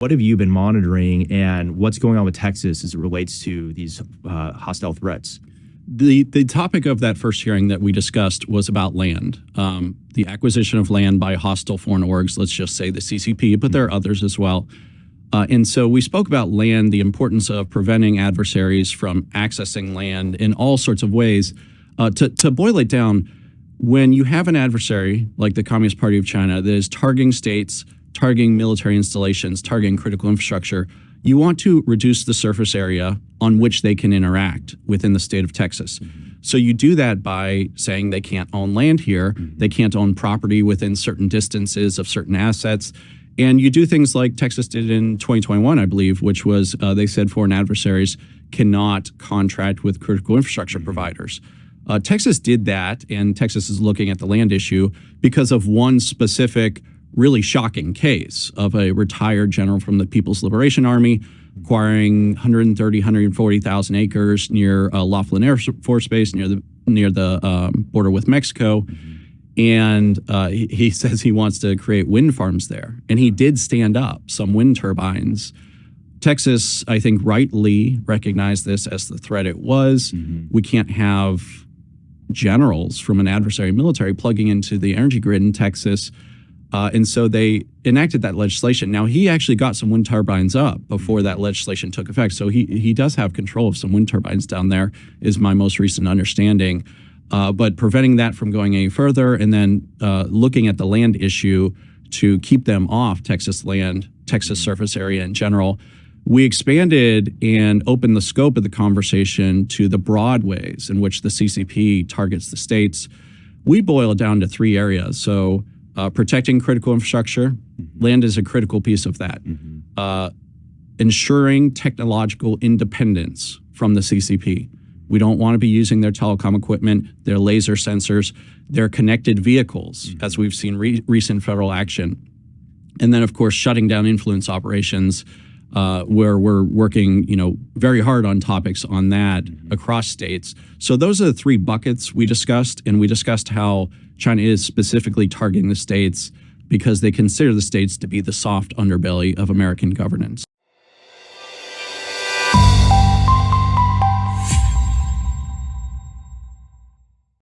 What have you been monitoring, and what's going on with Texas as it relates to these hostile threats? The topic of that first hearing that we discussed was about land, the acquisition of land by hostile foreign orgs, let's just say the CCP, but there are others as well. And so we spoke about land, the importance of preventing adversaries from accessing land in all sorts of ways. To boil it down, when you have an adversary like the Communist Party of China that is targeting states, targeting military installations, targeting critical infrastructure, you want to reduce the surface area on which they can interact within the state of Texas. So you do that by saying they can't own land here, they can't own property within certain distances of certain assets. And you do things like Texas did in 2021, I believe, which was they said foreign adversaries cannot contract with critical infrastructure providers. Texas did that, and Texas is looking at the land issue because of one specific really shocking case of a retired general from the People's Liberation Army acquiring 130, 140,000 acres near Laughlin Air Force Base near the border with Mexico. And he says he wants to create wind farms there. And he did stand up some wind turbines. Texas, I think, rightly recognized this as the threat it was. We can't have generals from an adversary military plugging into the energy grid in Texas. And so they enacted that legislation. Now, he actually got some wind turbines up before that legislation took effect. So he does have control of some wind turbines down there, is my most recent understanding. But preventing that from going any further, and then looking at the land issue to keep them off Texas land, Texas surface area in general, we expanded and opened the scope of the conversation to the broad ways in which the CCP targets the states. We boil it down to three areas. So protecting critical infrastructure, land is a critical piece of that. Ensuring technological independence from the CCP. We don't want to be using their telecom equipment, their laser sensors, their connected vehicles, as we've seen recent federal action. And then, of course, shutting down influence operations, where we're working, very hard on topics on that across states. So those are the three buckets we discussed, and we discussed how China is specifically targeting the states because they consider the states to be the soft underbelly of American governance.